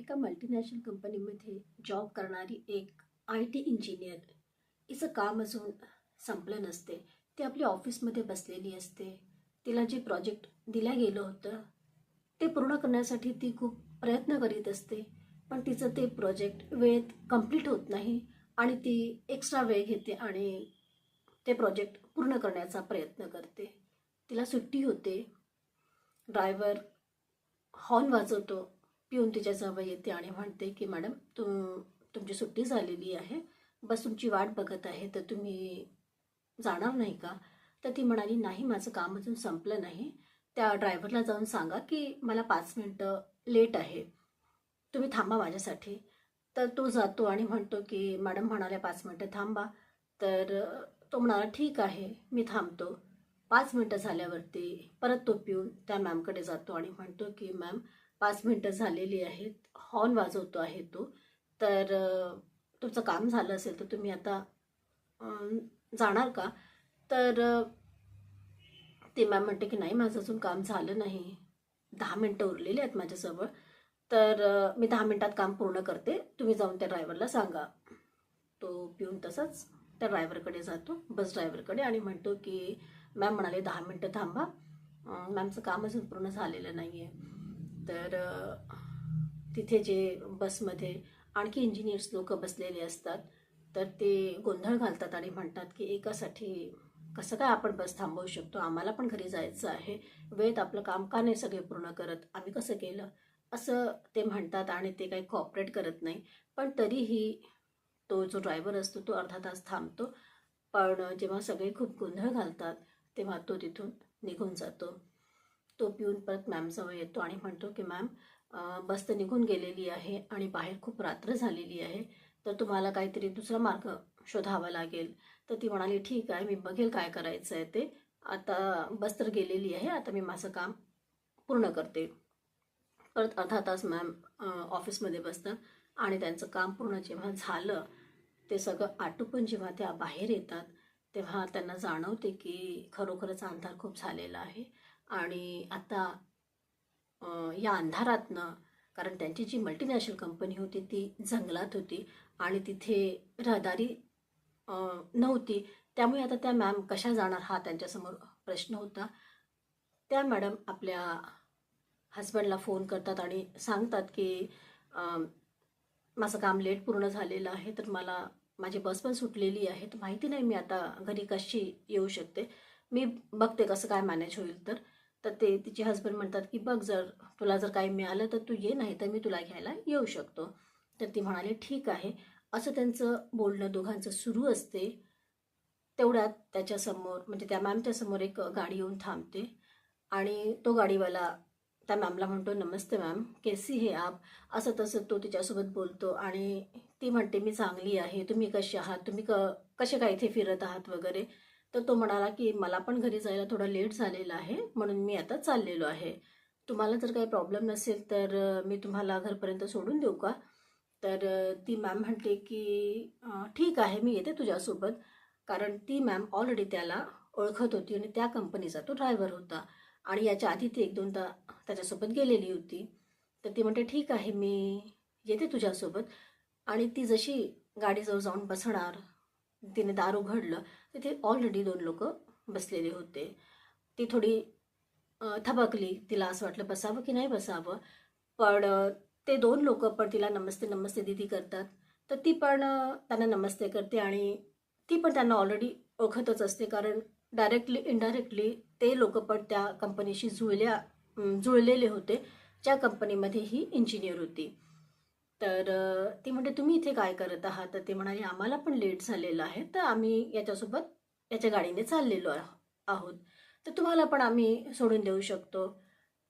एका मल्टीनॅशनल कंपनीमध्ये जॉब करणारी एक IT इंजिनियर हिचं काम अजून संपलं नसते. ती आपल्या ऑफिसमध्ये बसलेली असते. तिला जे प्रोजेक्ट दिलं गेलं होतं ते पूर्ण करण्यासाठी ती खूप प्रयत्न करीत असते. पण तिचं ते प्रोजेक्ट वेळेत कंप्लीट होत नाही आणि ती एक्स्ट्रा वेळ घेते आणि ते प्रोजेक्ट पूर्ण करण्याचा प्रयत्न करते. तिला सुट्टी होते. ड्रायव्हर हॉर्न वाजवतो. पिऊन तिच्याजवळ येते आणि म्हणते की मॅडम तुमची सुट्टी झालेली आहे. बस तुमची वाट बघत आहे, तर तुम्ही जाणार नाही का? तर ती म्हणाली, नाही, माझं काम अजून संपलं नाही. त्या ड्रायव्हरला जाऊन सांगा की मला 5 मिनटं लेट आहे, तुम्ही थांबा माझ्यासाठी. तर तो जातो आणि म्हणतो की मॅडम म्हणाल्या 5 मिनटं थांबा. तर तो म्हणाला ठीक आहे, मी थांबतो. 5 मिनटं झाल्यावरती परत तो पिऊन त्या मॅमकडे जातो आणि म्हणतो की मॅम, 5 मिनटं झालेली आहेत. हॉर्न वाजवतो आहे तो. तर तुमचं काम झालं असेल तर तुम्ही आता अं, जाणार का? तर ते मॅम म्हणते की नाही, माझं अजून काम झालं नाही. 10 मिनटं उरलेली आहेत माझ्याजवळ. तर मी 10 मिनटात काम पूर्ण करते. तुम्ही जाऊन त्या ड्रायव्हरला सांगा. तो पिऊन तसाच त्या ड्रायव्हरकडे जातो, बस ड्रायव्हरकडे, आणि म्हणतो की मॅम म्हणाले 10 मिनटं थांबा, मॅमचं काम अजून पूर्ण झालेलं नाही आहे. तर तिथे जे बसमध्ये आणखी इंजिनियर्स लोक बसलेले असतात, तर ते गोंधळ घालतात आणि म्हणतात की एकासाठी कसं काय आपण बस थांबवू शकतो? आम्हाला पण घरी जायचं आहे. वेळेत आपलं काम का नाही सगळे पूर्ण करत? आम्ही कसं केलं? असं ते म्हणतात आणि ते काही कॉपरेट करत नाही. पण तरीही तो जो ड्रायव्हर असतो तो अर्धा तास थांबतो. पण जेव्हा सगळे खूप गोंधळ घालतात तेव्हा तो तिथून निघून जातो. तो पिऊन परत मॅमजवळ येतो आणि म्हणतो की मॅम, बस तर निघून गेलेली आहे आणि बाहेर खूप रात्र झालेली आहे, तर तुम्हाला काहीतरी दुसरा मार्ग शोधावा लागेल. तर ती म्हणाली ठीक आहे, मी बघेल काय करायचं आहे ते. आता बस तर गेलेली आहे, आता मी माझं काम पूर्ण करते. परत अर्धा तास मॅम ऑफिसमध्ये बसतात आणि त्यांचं काम पूर्ण जेव्हा झालं, ते सगळं आटोपून जेव्हा त्या बाहेर येतात तेव्हा त्यांना जाणवते की खरोखरच अंधार खूप झालेला आहे. आणि आता या अंधारातनं, कारण त्यांची जी मल्टीनॅशनल कंपनी होती ती जंगलात होती आणि तिथे रहदारी नव्हती. त्यामुळे आता त्या मॅम कशा जाणार हा त्यांच्यासमोर प्रश्न होता. त्या मॅडम आपल्या हस्बंडला फोन करतात आणि सांगतात की माझं काम लेट पूर्ण झालेलं आहे, तर मला माझी बस पण सुटलेली आहे, तर माहिती नाही मी आता घरी कशी येऊ शकते. मी बघते कसं काय मॅनेज होईल. तर ते तिचे हस्बंड म्हणतात की बघ, जर तुला जर काही मिळालं तर तू ये, नाही तर मी तुला घ्यायला येऊ शकतो. तर ती म्हणाली ठीक आहे. असं त्यांचं बोलणं दोघांचं सुरू असते. तेवढ्यात त्याच्यासमोर, म्हणजे त्या मॅमच्या समोर एक गाडी येऊन थांबते आणि तो गाडीवाला त्या मॅमला म्हणतो, नमस्ते मॅम, कैसी है आप? असं तसं तो तिच्यासोबत बोलतो आणि ती म्हणते मी चांगली आहे, तुम्ही कसे आहात, तुम्ही कसे काय इथे फिरत आहात वगैरे. तर तो म्हणाला की मला पण घरी जायला थोडा लेट झालेला आहे, म्हणून मी आता चाललेलो आहे. तुम्हाला जर काही प्रॉब्लेम नसेल तर मी तुम्हाला घरपर्यंत सोडून देऊ का? तर ती मॅम म्हणते की ठीक आहे, मी येते तुझ्यासोबत. कारण ती मॅम ऑलरेडी त्याला ओळखत होती आणि त्या कंपनीचा तो ड्रायव्हर होता आणि याच्या आधी ती 1-2दा त्याच्यासोबत गेलेली होती. तर ती म्हणते ठीक आहे, मी येते तुझ्यासोबत. आणि ती जशी गाडीजवळ जाऊन बसणार, तिने दार उघडलं, तिथे ऑलरेडी 2 लोक बसलेले होते. ती थोडी थबकली. तिला असं वाटलं बसावं की नाही बसावं. पण ते 2 लोक पण तिला नमस्ते नमस्ते दीदी करतात. तर ती पण त्यांना नमस्ते करते आणि ती पण त्यांना ऑलरेडी ओळखतच असते, कारण डायरेक्टली इनडायरेक्टली ते लोक पण त्या कंपनीशी जुळलेले होते, ज्या कंपनीमध्ये ही इंजिनियर होती. तर ती म्हणते तुम्ही इथे काय करत आहात? तर ते म्हणाले आम्हाला पण लेट झालेलं आहे, तर आम्ही याच्यासोबत याच्या गाडीने चाललेलो आहोत, तर तुम्हाला पण आम्ही सोडून देऊ शकतो.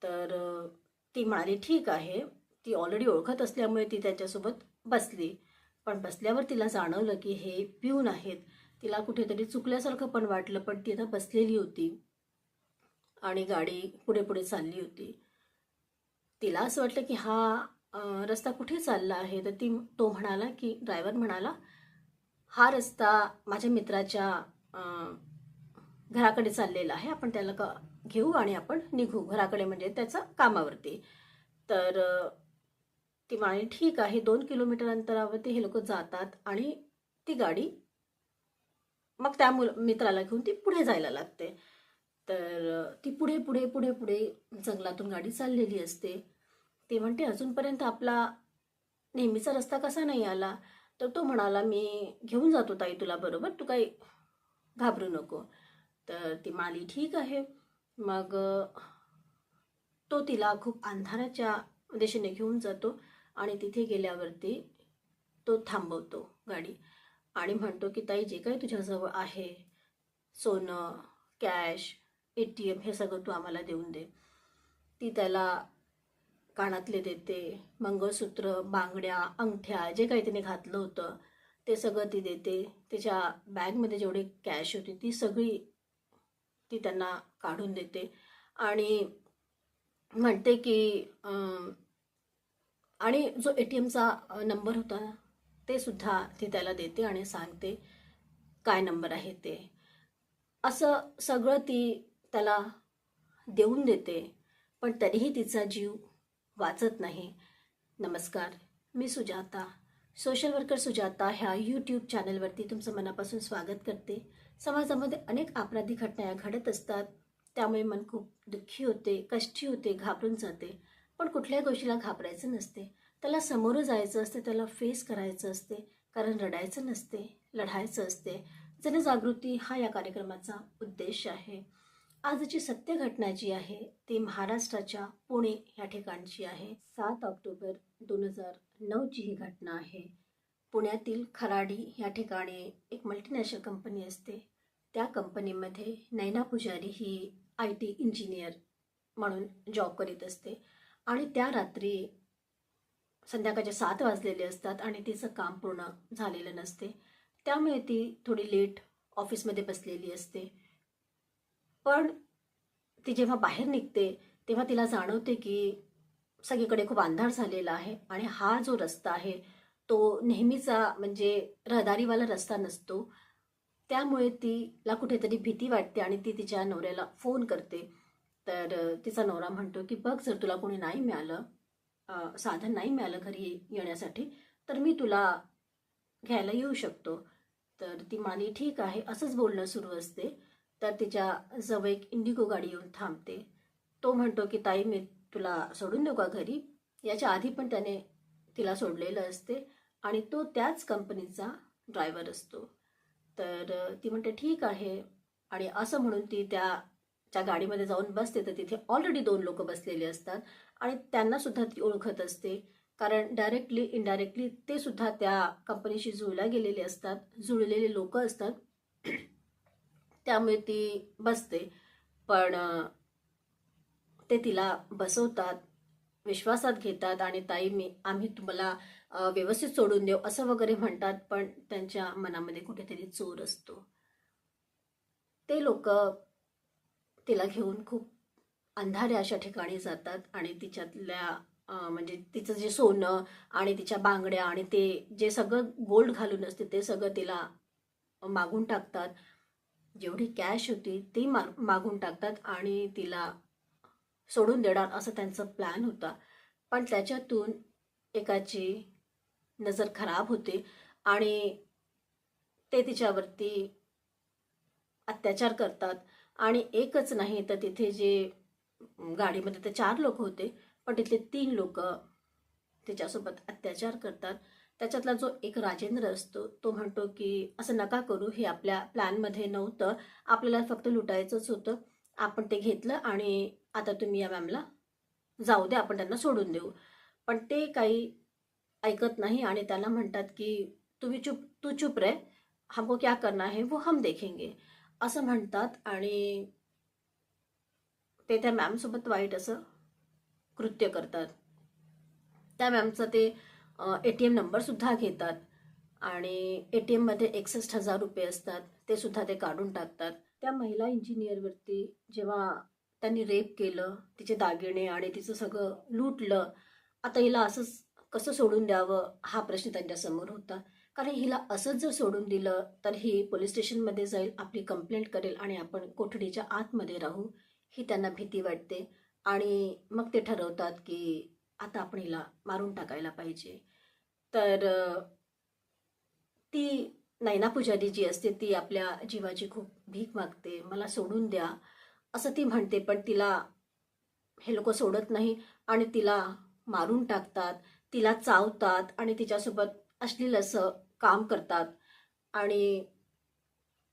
तर ती म्हणाली ठीक आहे. ती ऑलरेडी ओळखत असल्यामुळे ती त्याच्यासोबत बसली. पण बसल्यावर तिला जाणवलं की हे पिऊन आहेत. तिला कुठेतरी चुकल्यासारखं पण वाटलं, पण ती आता बसलेली होती आणि गाडी पुढे पुढे चालली होती. तिला असं वाटलं की हा रस्ता कुठे चालला आहे. तर तो म्हणाला की ड्रायव्हर म्हणाला, हा रस्ता माझ्या मित्राच्या घराकडे चाललेला आहे, आपण त्याला घेऊ आणि आपण निघू घराकडे, म्हणजे त्याच्या कामावरती. तर ती म्हणाली ठीक आहे. 2 किलोमीटर अंतरावरती हे लोक जातात आणि ती गाडी मग त्या मित्राला घेऊन ती पुढे जायला लागते. तर ती पुढे पुढे पुढे पुढे जंगलातून गाडी चाललेली असते. ती म्हणते अजूनपर्यंत आपला नेहमीचा रस्ता कसा नाही आला. तर तो म्हणाला मी घेऊन जातो ताई तुला बरोबर, तू काही घाबरू नको. तर ती म्हणाली ठीक आहे. मग तो तिला खूप अंधाराच्या दिशेने घेऊन जातो आणि तिथे गेल्यावरती तो थांबवतो गाडी आणि म्हणतो की ताई जे काही तुझ्याजवळ आहे, सोनं, कॅश, ATM हे सगळं तू आम्हाला देऊन दे. ती त्याला कानातले देते, मंगळसूत्र, बांगड्या, अंगठ्या जे काही तिने घातलं होतं ते सगळं ती देते. तिच्या बॅगमध्ये जेवढी कॅश होती ती सगळी ती त्यांना काढून देते आणि म्हणते की आणि जो ATMचा नंबर होता ते सुद्धा ती त्याला देते आणि सांगते काय नंबर आहे ते. असं सगळं ती त्याला देऊन देते, पण तरीही तिचा जीव वाचत नाही. नमस्कार, मी सुजाता, सोशल वर्कर सुजाता ह्या यूट्यूब चॅनलवरती तुमचं मनापासून स्वागत करते. समाजामध्ये अनेक आपराधिक घटना घडत असतात, त्यामुळे मन खूप दुःखी होते, कष्टी होते, घाबरून जाते. पण कुठल्याही गोष्टीला घाबरायचं नसते, त्याला सामोरं जायचं असते, त्याला फेस करायचं असते. कारण रडायचं नसते, लढायचं असते. जनजागृती हा या कार्यक्रमाचा उद्देश आहे. आजची सत्य घटना जी आहे ती महाराष्ट्राच्या पुणे या ठिकाणची आहे. 7 ऑक्टोबर 2009ची ही घटना आहे. पुण्यातील खराडी या ठिकाणी एक मल्टीनॅशनल कंपनी असते. त्या कंपनीमध्ये नैना पुजारी ही IT इंजिनियर म्हणून जॉब करीत असते आणि त्या रात्री संध्याकाळचे 7 वाजलेले असतात आणि तिचं काम पूर्ण झालेलं नसते. त्यामुळे ती थोडी लेट ऑफिसमध्ये बसलेली असते. पण ती जेव्हा बाहेर निघते तेव्हा तिला जाणवते की सगळीकडे खूप अंधार झालेला आहे आणि हा जो रस्ता आहे तो नेहमीचा म्हणजे रहदारीवाला रस्ता नसतो. त्यामुळे तिला कुठेतरी भीती वाटते आणि ती तिच्या नवऱ्याला फोन करते. तर तिचा नवरा म्हणतो की बघ, जर तुला कोणी नाही मिळालं, साधन नाही मिळालं घरी येण्यासाठी, तर मी तुला घ्यायला येऊ शकतो. तर ती म्हणाली ठीक आहे. असंच बोलणं सुरू असते. तर तिच्या जवळ एक इंडिगो गाडी येऊन थांबते. तो म्हणतो की ताई मी तुला सोडून देऊ का घरी. याच्या आधी पण त्याने तिला असते आणि तो त्याच कंपनीचा ड्रायव्हर असतो. तर ती म्हणते ठीक आहे आणि असं म्हणून ती त्या गाडीमध्ये जाऊन बसते. तर तिथे ऑलरेडी 2 लोक बसलेले असतात आणि त्यांना सुद्धा ती ओळखत असते. कारण डायरेक्टली इनडायरेक्टली ते सुद्धा त्या कंपनीशी जुळलेले लोक असतात. त्यामुळे ती बसते. पण ते तिला बसवतात, विश्वासात घेतात आणि ताई आम्ही तुम्हाला व्यवस्थित सोडून देऊ असं वगैरे म्हणतात. पण त्यांच्या मनामध्ये कुठेतरी चोर असतो. ते लोक तिला घेऊन खूप अंधाऱ्या अशा ठिकाणी जातात आणि तिच्यातल्या म्हणजे तिचं जे सोनं आणि तिच्या बांगड्या आणि ते जे सगळं गोल्ड घालून असते ते सगळं तिला मागून टाकतात. जेवढी कॅश होती ती मागून टाकतात आणि तिला सोडून देणार असं त्यांचा प्लॅन होता. पण त्याच्यातून एकाची नजर खराब होते आणि ते तिच्यावरती अत्याचार करतात. आणि एकच नाही तर तिथे जे गाडीमध्ये ते 4 लोक होते, पण तिथले 3 लोक तिच्यासोबत अत्याचार करतात. त्याच्यातला जो एक राजेंद्र असतो तो म्हणतो की असं नका करू, हे आपल्या प्लॅनमध्ये नव्हतं, आपल्याला फक्त लुटायचंच होतं, आपण ते घेतलं आणि आता तुम्ही या मॅमला जाऊ दे, आपण त्यांना सोडून देऊ. पण ते काही ऐकत नाही आणि त्याला म्हणतात की तू चुप रहे, हमको क्या करना है वो हम देखेंगे असं म्हणतात आणि ते त्या मॅमसोबत वाईट असं कृत्य करतात. त्या मॅमचा ते ATM नंबर सुद्धा घेतात आणि ATM मध्ये 61,000 रुपये असतात ते सुद्धा ते काढून टाकतात. त्या महिला इंजिनियरवरती जेव्हा त्यांनी रेप केलं, तिचे दागिने आणि तिचं सगळं लूटलं, आता हिला असंच कसं सोडून द्यावं हा प्रश्न त्यांच्यासमोर होता. कारण हिला असंच जर सोडून दिलं तर ही पोलीस स्टेशनमध्ये जाईल, आपली कंप्लेंट करेल आणि आपण कोठडीच्या आतमध्ये राहू, ही त्यांना भीती वाटते. आणि मग ते ठरवतात की आता आपण हिला मारून टाकायला पाहिजे. तर ती नैना पुजारी जी असते ती आपल्या जीवाची खूप भीक मागते. मला सोडून द्या असं ती म्हणते, पण तिला हे लोक सोडत नाही आणि तिला मारून टाकतात, तिला चावतात आणि तिच्यासोबत अश्लील असं काम करतात आणि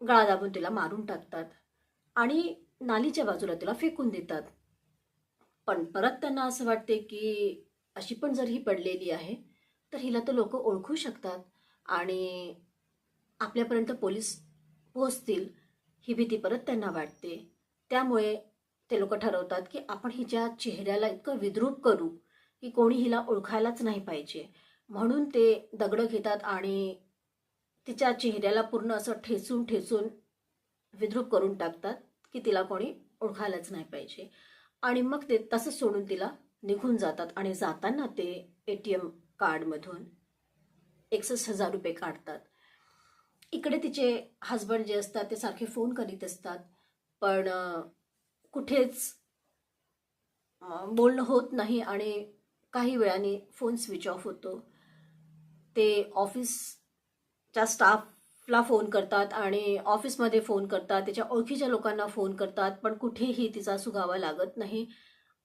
गळा दाबून तिला मारून टाकतात आणि नालीच्या बाजूला तिला फेकून देतात. पण परत त्यांना असं वाटते की अशी पण जर ही पडलेली आहे तर हिला तर लोक ओळखू शकतात आणि आपल्यापर्यंत पोलीस पोहोचतील, ही भीती परत त्यांना वाटते. त्यामुळे ते लोक ठरवतात की आपण हिच्या चेहऱ्याला इतकं विद्रूप करू की कोणी हिला ओळखायलाच नाही पाहिजे. म्हणून ते दगडं घेतात आणि तिच्या चेहऱ्याला पूर्ण असं ठेचून ठेचून विद्रूप करून टाकतात की तिला कोणी ओळखायलाच नाही पाहिजे. आणि मग ते तसंच सोडून तिला निघून जातात आणि जाताना ते ATM कार्डमधून 61,000 रुपये काढतात. इकडे तिचे हस्बंड जे असतात ते सारखे फोन करीत असतात, पण कुठेच बोलणं होत नाही आणि काही वेळाने फोन स्विच ऑफ होतो. ते ऑफिसच्या स्टाफला फोन करतात आणि ऑफिसमध्ये फोन करतात, त्याच्या ओळखीच्या लोकांना फोन करतात, पण कुठेही तिचा सुगावा लागत नाही.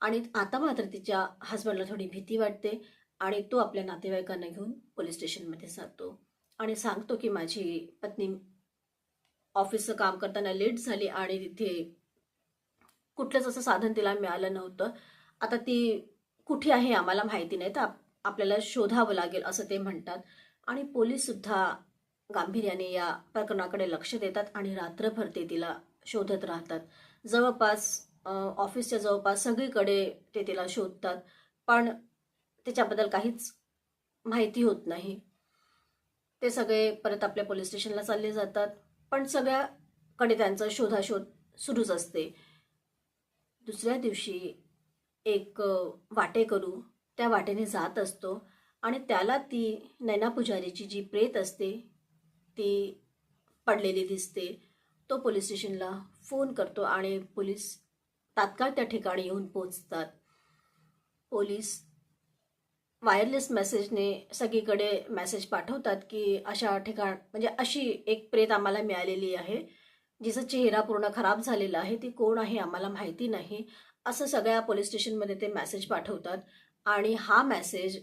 आणि आता मात्र तिच्या हस्बंडला थोडी भीती वाटते आणि तो आपल्या नातेवाईकांना घेऊन पोलीस स्टेशनमध्ये जातो आणि सांगतो की माझी पत्नी ऑफिसचं काम करताना लेट झाली आणि तिथे कुठलंच असं साधन तिला मिळालं नव्हतं. आता ती कुठे आहे आम्हाला माहिती नाही, तर आपल्याला शोधावं लागेल असं ते म्हणतात. आणि पोलीस सुद्धा गांभीर्याने या प्रकरणाकडे लक्ष देतात आणि रात्रभर ते तिला शोधत राहतात. जवळपास ऑफिसच्या जवळपास सगळीकडे ते तिला शोधतात, पण त्याच्याबद्दल काहीच माहिती होत नाही. ते सगळे परत आपल्या पोलीस स्टेशनला चालले जातात, पण सगळ्याकडे त्यांचा शोधाशोध सुरूच असते. दुसऱ्या दिवशी एक वाटेकरू त्या वाटेने जात असतो आणि त्याला ती नैना पुजारीची जी प्रेत असते ती पडलेली दिसते. तो पोलीस स्टेशनला फोन करतो आणि पोलीस तात्काळ त्या ठिकाणी येऊन पोहोचतात. पोलीस वायरलेस मेसेजने सगळीकडे मेसेज पाठवतात की अशा ठिकाण म्हणजे अशी एक प्रेत आम्हाला मिळालेली आहे, जिचा चेहरा पूर्ण खराब झालेला आहे, ती कोण आहे आम्हाला माहिती नाही, असं सगळ्या पोलीस स्टेशनमध्ये ते मेसेज पाठवतात. आणि हा मेसेज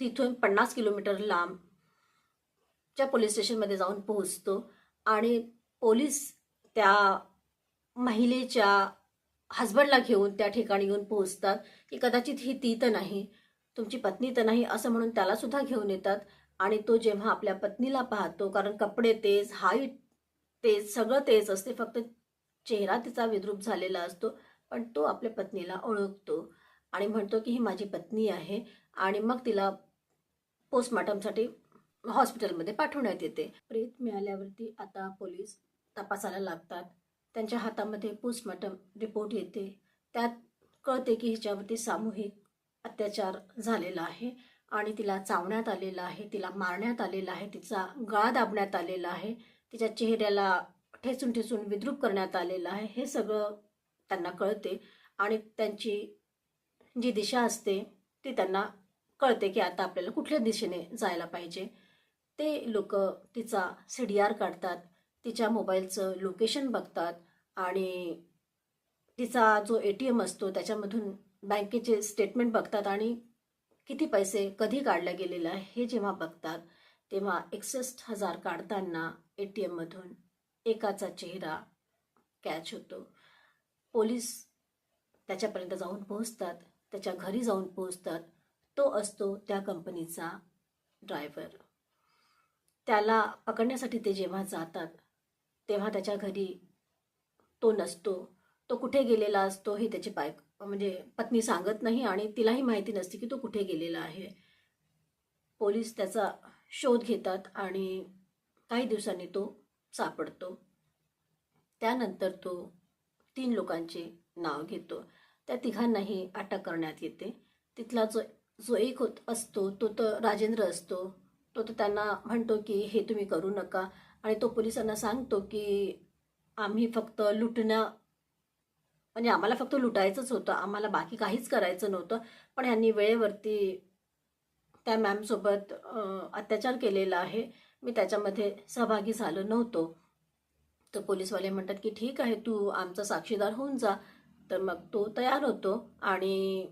तिथून 50 किलोमीटर लांबच्या पोलीस स्टेशनमध्ये जाऊन पोहोचतो आणि पोलीस त्या महिलेच्या हस्बंडला घेऊन त्या ठिकाणी येऊन पोहोचतात की कदाचित ही ती तर नाही, तुमची पत्नी तर नाही, असं म्हणून त्याला सुद्धा घेऊन येतात. आणि तो जेव्हा आपल्या पत्नीला पाहतो, कारण कपडे तेच, हाईट तेच, सगळं तेच असते, फक्त चेहरा तिचा विद्रूप झालेला असतो, पण तो आपल्या पत्नीला ओळखतो आणि म्हणतो की ही माझी पत्नी आहे. आणि मग तिला पोस्टमॉर्टमसाठी हॉस्पिटलमध्ये पाठवण्यात येते. प्रेत मिळाल्यावरती आता पोलीस तपासायला लागतात. त्यांच्या हातामध्ये पोस्टमॉर्टम रिपोर्ट येते. त्यात कळते की हिच्यावरती सामूहिक अत्याचार झालेला आहे आणि तिला चावण्यात आलेलं आहे, तिला मारण्यात आलेलं आहे, तिचा गळा दाबण्यात आलेला आहे, तिच्या चेहऱ्याला ठेचून ठेचून विद्रूप करण्यात आलेलं आहे. हे सगळं त्यांना कळते आणि त्यांची जी दिशा असते ती त्यांना कळते की आता आपल्याला कुठल्या दिशेने जायला पाहिजे. ते लोक तिचा CDR काढतात, तिच्या मोबाईलचं लोकेशन बघतात आणि तिचा जो ATM असतो त्याच्यामधून बँकेचे स्टेटमेंट बघतात आणि किती पैसे कधी काढले गेलेले आहे हे जेव्हा बघतात, तेव्हा 61,000 काढताना ATM मधून एकाचा चेहरा कॅच होतो. पोलीस त्याच्यापर्यंत जाऊन पोहोचतात, त्याच्या घरी जाऊन पोहोचतात. तो असतो त्या कंपनीचा ड्रायव्हर. त्याला पकडण्यासाठी ते जेव्हा जातात तेव्हा त्याच्या घरी तो नसतो. तो कुठे गेलेला असतो हे त्याची म्हणजे पत्नी सांगत नाही आणि तिलाही माहिती नसते की तो कुठे गेलेला आहे. पोलीस त्याचा शोध घेतात आणि काही दिवसांनी तो सापडतो. त्यानंतर तो 3 लोकांचे नाव घेतो. त्या तिघांनाही अटक करण्यात येते. तिथला जो जो एक असतो तो तर राजेंद्र असतो. तो तर त्यांना म्हणतो की हे तुम्ही करू नका आणि तो पोलिसांना सांगतो की आम्ही फक्त म्हणजे आम्हाला फक्त लुटायचंच होतं, आम्हाला बाकी काहीच करायचं नव्हतं. पण ह्यांनी वेळेवरती त्या मॅमसोबत अत्याचार केलेला आहे. मी त्याच्यामध्ये सहभागी झालो नव्हतो. तर पोलीसवाले म्हणतात की ठीक आहे, तू आमचा साक्षीदार होऊन जा. तर मग तो तयार होतो आणि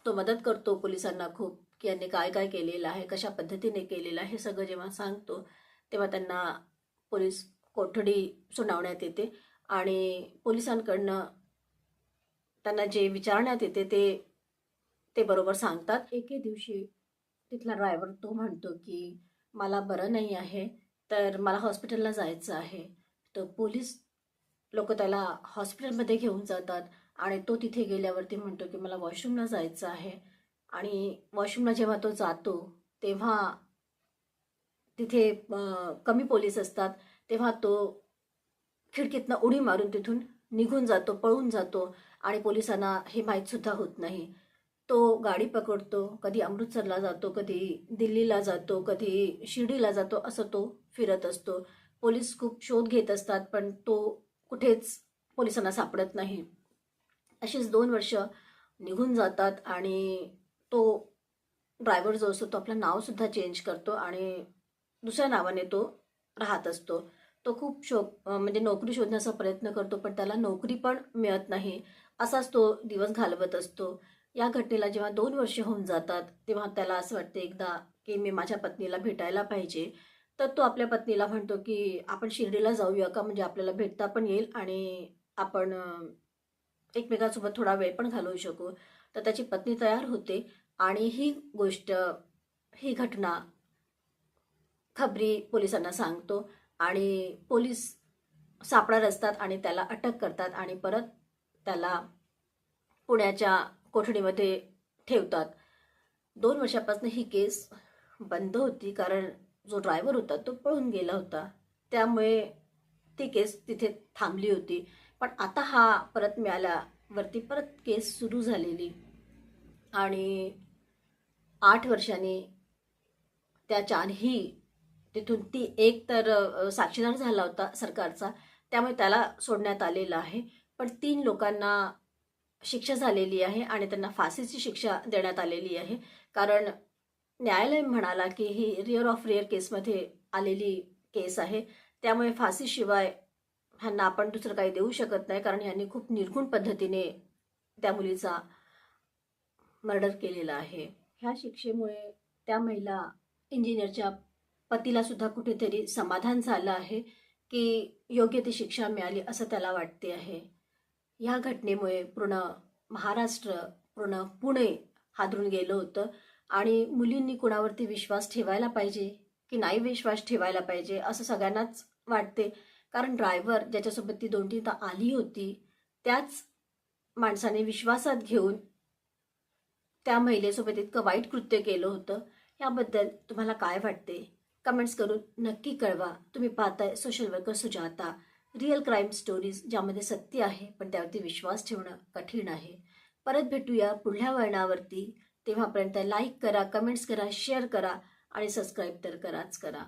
तो मदत करतो पोलिसांना खूप, की यांनी काय काय केलेलं आहे, कशा पद्धतीने केलेलं आहे, हे सगळं जेव्हा सांगतो तेव्हा त्यांना पोलीस कोठडी सुनावण्यात येते आणि पोलिसांकडनं त्यांना जे विचारण्यात येते ते ते बरोबर सांगतात. एके दिवशी तिथला ड्रायव्हर तो म्हणतो की मला बरं नाही आहे, तर मला हॉस्पिटलला जायचं आहे. तर पोलीस लोक त्याला हॉस्पिटलमध्ये घेऊन जातात आणि तो तिथे गेल्यावरती म्हणतो की मला वॉशरूमला जायचं आहे. आणि वॉशरूमला जेव्हा तो जातो तेव्हा तिथे कमी पोलीस असतात. तेव्हा तो खिडकीतनं उडी मारून तिथून निघून जातो, पळून जातो आणि पोलिसांना हे माहीत सुद्धा होत नाही. तो गाडी पकडतो, कधी अमृतसरला जातो, कधी दिल्लीला जातो, कधी शिर्डीला जातो, असं तो फिरत असतो. पोलीस खूप शोध घेत असतात, पण तो कुठेच पोलिसांना सापडत नाही. अशीच 2 वर्ष निघून जातात आणि तो ड्रायव्हर जो असतो तो आपलं नावसुद्धा चेंज करतो आणि दुसऱ्या नावाने तो राहत असतो. तो खूप म्हणजे नोकरी शोधण्याचा प्रयत्न करतो, पण त्याला नोकरी पण मिळत नाही. असाच तो दिवस घालवत असतो. या घटनेला जेव्हा 2 वर्ष होऊन जातात तेव्हा त्याला असं वाटतं एकदा की मी माझ्या पत्नीला भेटायला पाहिजे. तर तो आपल्या पत्नीला म्हणतो की आपण शिर्डीला जाऊया का, म्हणजे आपल्याला भेटता पण येईल आणि आपण एकमेकांसोबत थोडा वेळ पण घालवू शकू. तर त्याची पत्नी तयार होते आणि ही घटना खबरी पोलिसांना सांगतो आणि पोलीस सापळा रचतात आणि त्याला अटक करतात आणि परत त्याला पुण्याच्या कोठडीमध्ये ठेवतात. 2 वर्षापासून ही केस बंद होती, कारण जो ड्रायव्हर होता तो पळून गेला होता. त्यामुळे ती केस तिथे थांबली होती. पण आता हा परत मिळाल्यावरती परत केस सुरू झालेली आणि 8 वर्षांनी त्याच्याही तिथून ती एक तर साक्षीदार झाला होता सरकारचा, त्यामुळे त्याला सोडण्यात आलेलं आहे. पण 3 लोकांना शिक्षा झालेली आहे आणि त्यांना फाशीची शिक्षा देण्यात आलेली आहे. कारण न्यायालय म्हणाला की ही रेअर ऑफ रेअर केसमध्ये आलेली केस आहे. त्यामुळे फाशीशिवाय ह्यांना आपण दुसरं काही देऊ शकत नाही, कारण ह्यांनी खूप निर्घृण पद्धतीने त्या मुलीचा मर्डर केलेला आहे. ह्या शिक्षेमुळे त्या महिला इंजिनियरच्या पतीला सुद्धा कुठेतरी समाधान झालं आहे की योग्य ती शिक्षा मिळाली असं त्याला वाटते आहे. ह्या घटनेमुळे पूर्ण महाराष्ट्र, पूर्ण पुणे हादरून गेलं होतं आणि मुलींनी कुणावरती विश्वास ठेवायला पाहिजे की नाही विश्वास ठेवायला पाहिजे असं सगळ्यांनाच वाटते. कारण ड्रायव्हर ज्याच्यासोबत ती 2-3दा आली होती त्याच माणसाने विश्वासात घेऊन त्या महिलेसोबत इतकं वाईट कृत्य केलं होतं. याबद्दल तुम्हाला काय वाटते? कमेंट्स करून नक्की कळवा. तुम्ही पाहताय social worker Sujata, real crime stories, ज्यामध्ये सत्य आहे पण त्यावरती विश्वास ठेवणं कठीण आहे. परत भेटूया पुढल्या वळणावरती. तेव्हापर्यंत लाईक करा, कमेंट्स करा, शेअर करा आणि सबस्क्राईब तर कराच करा.